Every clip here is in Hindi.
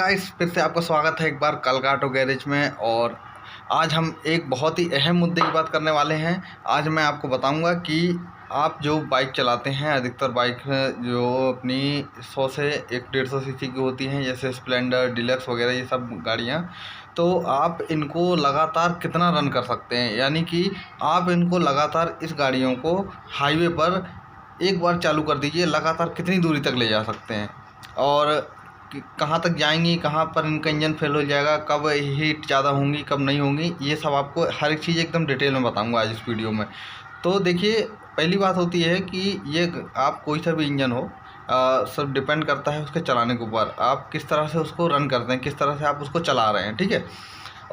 गाइस, फिर से आपका स्वागत है एक बार कलका ऑटो गैरेज में। और आज हम एक बहुत ही अहम मुद्दे की बात करने वाले हैं। आज मैं आपको बताऊंगा कि आप जो बाइक चलाते हैं, अधिकतर बाइक जो अपनी 100 से 150 सीसी की होती हैं, जैसे स्प्लेंडर, डीलक्स वगैरह ये सब गाड़ियां, तो आप इनको लगातार कितना रन कर सकते हैं। यानी कि आप इनको लगातार इस गाड़ियों को हाईवे पर एक बार चालू कर दीजिए, लगातार कितनी दूरी तक ले जा सकते हैं और कहाँ तक जाएंगी, कहाँ पर इनका इंजन फेल हो जाएगा, कब हीट ज़्यादा होंगी, कब नहीं होंगी, ये सब आपको हर एक चीज़ एकदम डिटेल में बताऊंगा आज इस वीडियो में। तो देखिए, पहली बात होती है कि ये आप कोई सा भी इंजन हो, सब डिपेंड करता है उसके चलाने के ऊपर, आप किस तरह से उसको रन करते हैं, किस तरह से आप उसको चला रहे हैं, ठीक है।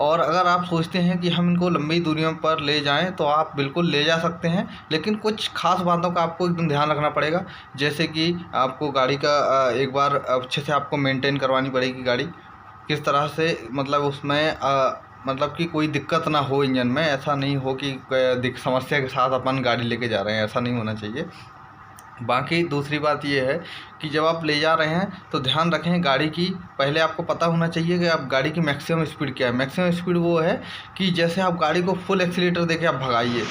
और अगर आप सोचते हैं कि हम इनको लंबी दूरियों पर ले जाएं तो आप बिल्कुल ले जा सकते हैं, लेकिन कुछ खास बातों का आपको एकदम ध्यान रखना पड़ेगा। जैसे कि आपको गाड़ी का एक बार अच्छे से आपको मेंटेन करवानी पड़ेगी गाड़ी, किस तरह से, मतलब उसमें मतलब कि कोई दिक्कत ना हो इंजन में। ऐसा नहीं हो कि समस्या के साथ अपन गाड़ी लेके जा रहे हैं, ऐसा नहीं होना चाहिए। बाकी दूसरी बात ये है कि जब आप ले जा रहे हैं तो ध्यान रखें गाड़ी की, पहले आपको पता होना चाहिए कि आप गाड़ी की मैक्सिमम स्पीड क्या है। मैक्सिमम स्पीड वो है कि जैसे आप गाड़ी को फुल एक्सीलेटर देके आप भगाइए,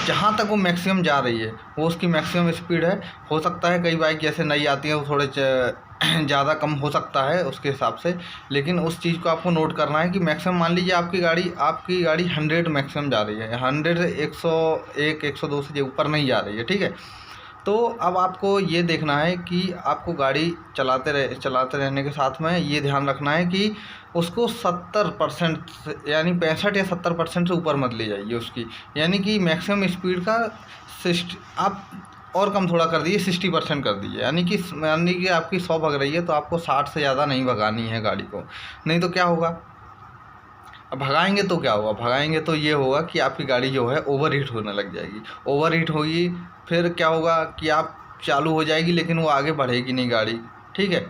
जहाँ तक वो मैक्सिमम जा रही है वो उसकी मैक्सिमम स्पीड है। हो सकता है कई बाइक जैसे नई आती है वो थोड़े ज़्यादा कम हो सकता है उसके हिसाब से, लेकिन उस चीज़ को आपको नोट करना है कि मैक्सिमम, मान लीजिए आपकी गाड़ी 100 मैक्सिमम जा रही है, 100 से 101 102 से ऊपर नहीं जा रही है, ठीक है। तो अब आपको ये देखना है कि आपको गाड़ी चलाते रहने के साथ में ये ध्यान रखना है कि उसको 70% यानी 65 या 70% से ऊपर मत ले जाइए उसकी। यानी कि मैक्सिमम स्पीड का आप और कम थोड़ा कर दीजिए, 60% कर दीजिए। यानी कि आपकी 100 भग रही है तो आपको 60 से ज़्यादा नहीं भगानी है गाड़ी को। नहीं तो क्या होगा, अब भगाएंगे तो क्या होगा, भगाएंगे तो ये होगा कि आपकी गाड़ी जो है ओवर हीट होने लग जाएगी। ओवर हीट होगी, फिर क्या होगा कि आप चालू हो जाएगी लेकिन वो आगे बढ़ेगी नहीं गाड़ी, ठीक है।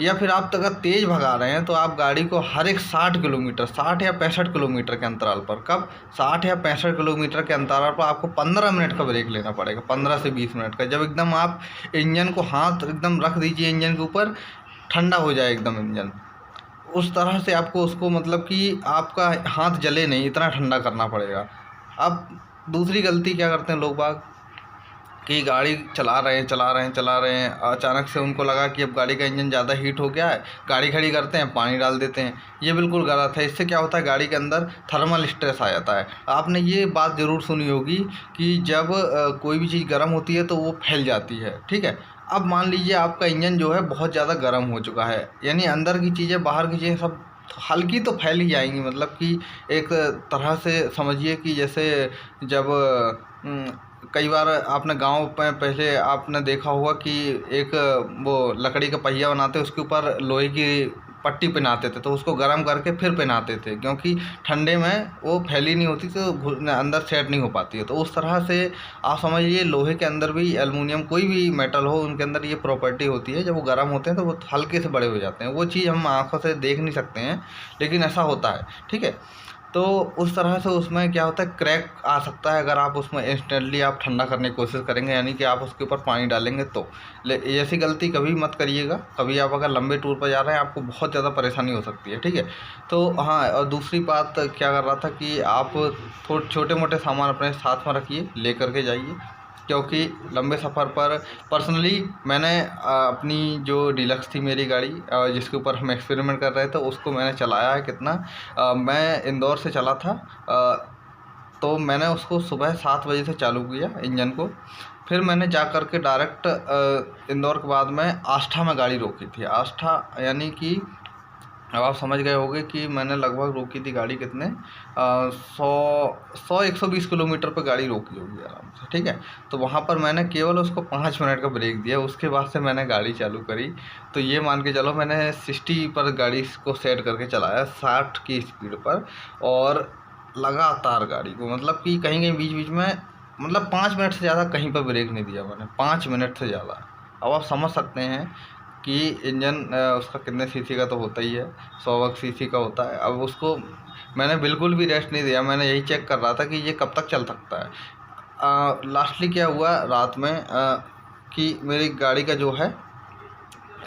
या फिर आप अगर तेज़ भगा रहे हैं तो आप गाड़ी को हर एक 60 किलोमीटर, 60 या 65 किलोमीटर के अंतराल पर, कब 60 या 65 किलोमीटर के अंतराल पर आपको 15 मिनट का ब्रेक लेना पड़ेगा, 15 से 20 मिनट का। जब एकदम आप इंजन को हाथ एकदम रख दीजिए इंजन के ऊपर, ठंडा हो जाए एकदम इंजन, उस तरह से आपको उसको, मतलब कि आपका हाथ जले नहीं, इतना ठंडा करना पड़ेगा। अब दूसरी गलती क्या करते हैं लोग बाग कि गाड़ी चला रहे हैं, अचानक से उनको लगा कि अब गाड़ी का इंजन ज़्यादा हीट हो गया है, गाड़ी खड़ी करते हैं, पानी डाल देते हैं। ये बिल्कुल गलत है। इससे क्या होता है, गाड़ी के अंदर थर्मल स्ट्रेस आ जाता है। आपने ये बात ज़रूर सुनी होगी कि जब कोई भी चीज़ गर्म होती है तो वो फैल जाती है, ठीक है। अब मान लीजिए आपका इंजन जो है बहुत ज़्यादा गर्म हो चुका है, यानी अंदर की चीज़ें बाहर की चीज़ें सब हल्की तो फैल ही जाएंगी। मतलब कि एक तरह से समझिए कि जैसे जब कई बार आपने गांव में, पहले आपने देखा होगा कि एक वो लकड़ी का पहिया बनाते, उसके ऊपर लोहे की पट्टी पहनाते थे, तो उसको गर्म करके फिर पहनाते थे, क्योंकि ठंडे में वो फैली नहीं होती तो अंदर सेट नहीं हो पाती है। तो उस तरह से आप समझिए लोहे के अंदर भी, एल्युमिनियम, कोई भी मेटल हो, उनके अंदर ये प्रॉपर्टी होती है, जब वो गर्म होते हैं तो वो हल्के से बड़े हो जाते हैं। वो चीज़ हम आँखों से देख नहीं सकते हैं, लेकिन ऐसा होता है, ठीक है। तो उस तरह से उसमें क्या होता है, क्रैक आ सकता है अगर आप उसमें इंस्टेंटली आप ठंडा करने की कोशिश करेंगे, यानी कि आप उसके ऊपर पानी डालेंगे तो। ऐसी गलती कभी मत करिएगा। कभी आप अगर लंबे टूर पर जा रहे हैं आपको बहुत ज़्यादा परेशानी हो सकती है, ठीक है। तो हाँ, और दूसरी बात क्या कर रहा था कि आप थोड़े छोटे मोटे सामान अपने साथ में रखिए, ले करके जाइए, क्योंकि लंबे सफ़र पर पर्सनली मैंने अपनी जो डीलक्स थी मेरी गाड़ी, जिसके ऊपर हम एक्सपेरिमेंट कर रहे थे, उसको मैंने चलाया है कितना। मैं इंदौर से चला था, तो मैंने उसको सुबह 7 बजे से चालू किया इंजन को। फिर मैंने जा कर के डायरेक्ट इंदौर के बाद में आष्ठा में गाड़ी रोकी थी। आष्ठा यानी कि अब आप समझ गए होंगे कि मैंने लगभग रोकी थी गाड़ी कितने, 100-120 किलोमीटर पर गाड़ी रोकी होगी आराम से, ठीक है। तो वहाँ पर मैंने केवल उसको 5 मिनट का ब्रेक दिया, उसके बाद से मैंने गाड़ी चालू करी। तो ये मान के चलो मैंने 60 पर गाड़ी को सेट करके चलाया, 60 की स्पीड पर, और लगातार गाड़ी को, मतलब कि कहीं कहीं बीच बीच में, मतलब 5 मिनट से ज़्यादा कहीं पर ब्रेक नहीं दिया मैंने, 5 मिनट से ज़्यादा। अब आप समझ सकते हैं कि इंजन उसका कितने सीसी का तो होता ही है, 100 सीसी का होता है। अब उसको मैंने बिल्कुल भी रेस्ट नहीं दिया, मैंने यही चेक कर रहा था कि ये कब तक चल सकता है। लास्टली क्या हुआ रात में कि मेरी गाड़ी का जो है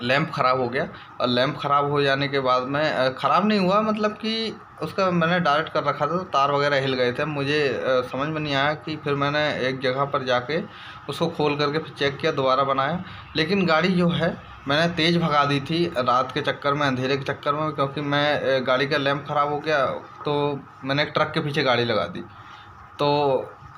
लैंप ख़राब हो गया। और लैंप ख़राब हो जाने के बाद में ख़राब नहीं हुआ, मतलब कि उसका मैंने डायरेक्ट कर रखा था तो तार वगैरह हिल गए थे। मुझे समझ में नहीं आया कि फिर मैंने एक जगह पर जाके उसको खोल करके फिर चेक किया, दोबारा बनाया। लेकिन गाड़ी जो है मैंने तेज़ भगा दी थी रात के चक्कर में, अंधेरे के चक्कर में, क्योंकि मैं गाड़ी का लैंप ख़राब हो गया तो मैंने एक ट्रक के पीछे गाड़ी लगा दी। तो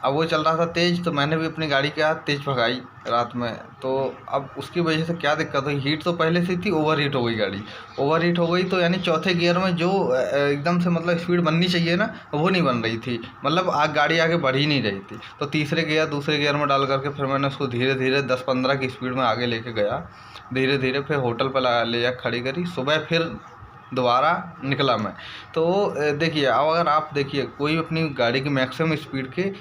अब वो चल रहा था तेज़, तो मैंने भी अपनी गाड़ी क्या तेज़ भगाई रात में। तो अब उसकी वजह से क्या दिक्कत हुई, हीट तो पहले से थी, ओवर हीट हो गई गाड़ी। ओवर हीट हो गई तो यानी चौथे गियर में जो एकदम से मतलब स्पीड बननी चाहिए ना, वो नहीं बन रही थी, मतलब गाड़ी आगे बढ़ ही नहीं रही थी। तो तीसरे गियर दूसरे गियर में डाल करके फिर मैंने उसको धीरे धीरे 10-15 की स्पीड में आगे लेके गया, धीरे धीरे फिर होटल पर ले जा खड़ी करी। सुबह फिर दोबारा निकला मैं। तो देखिए, अब अगर आप देखिए कोई अपनी गाड़ी की मैक्सिमम स्पीड के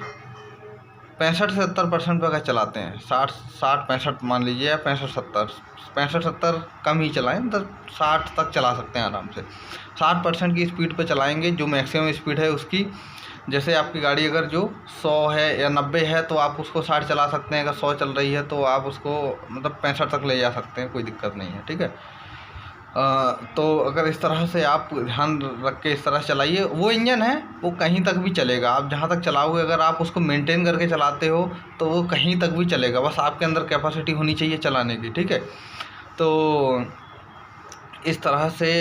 65 से 70% पे अगर चलाते हैं, 60-65 मान लीजिए, या 65-70 कम ही चलाएं, मतलब 60 तक चला सकते हैं आराम से। 60% की स्पीड पे चलाएंगे, जो मैक्सिमम स्पीड है उसकी। जैसे आपकी गाड़ी अगर जो 100 है या 90 है तो आप उसको 60 चला सकते हैं, अगर 100 चल रही है तो आप उसको मतलब 65 तक ले जा सकते हैं, कोई दिक्कत नहीं है, ठीक है। तो अगर इस तरह से आप ध्यान रख के इस तरह चलाइए, वो इंजन है वो कहीं तक भी चलेगा, आप जहाँ तक चलाओगे, अगर आप उसको मेंटेन करके चलाते हो तो वो कहीं तक भी चलेगा, बस आपके अंदर कैपेसिटी होनी चाहिए चलाने की, ठीक है। तो इस तरह से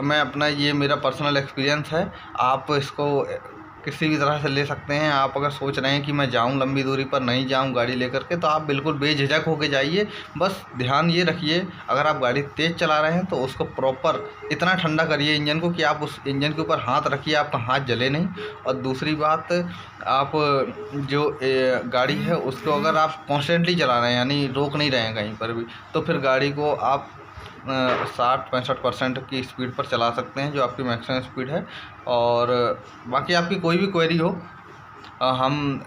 मैं अपना, ये मेरा पर्सनल एक्सपीरियंस है, आप इसको किसी भी तरह से ले सकते हैं। आप अगर सोच रहे हैं कि मैं जाऊं लंबी दूरी पर, नहीं जाऊं गाड़ी लेकर के, तो आप बिल्कुल बेझिझक होके जाइए। बस ध्यान ये रखिए, अगर आप गाड़ी तेज़ चला रहे हैं तो उसको प्रॉपर इतना ठंडा करिए इंजन को कि आप उस इंजन के ऊपर हाथ रखिए, आपका हाथ जले नहीं। और दूसरी बात, आप जो गाड़ी है उसको अगर आप कॉन्स्टेंटली चला रहे हैं, यानी रोक नहीं रहे हैं कहीं पर भी, तो फिर गाड़ी को आप 60-65% की स्पीड पर चला सकते हैं, जो आपकी मैक्सिमम स्पीड है। और बाकी आपकी कोई भी क्वेरी हो, हम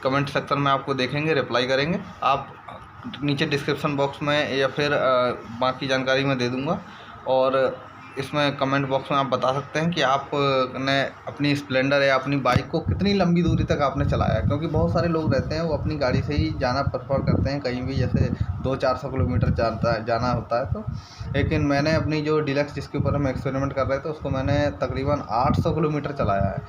कमेंट सेक्शन में आपको देखेंगे, रिप्लाई करेंगे। आप नीचे डिस्क्रिप्शन बॉक्स में या फिर बाकी जानकारी मैं दे दूँगा। और इसमें कमेंट बॉक्स में आप बता सकते हैं कि आपने अपनी स्प्लेंडर या अपनी बाइक को कितनी लंबी दूरी तक आपने चलाया, क्योंकि बहुत सारे लोग रहते हैं वो अपनी गाड़ी से ही जाना प्रेफर करते हैं कहीं भी, जैसे 200-400 किलोमीटर जाना होता है। तो लेकिन मैंने अपनी जो डीलक्स, जिसके ऊपर हम एक्सपेरिमेंट कर रहे थे, उसको मैंने तकरीबन 800 किलोमीटर चलाया है।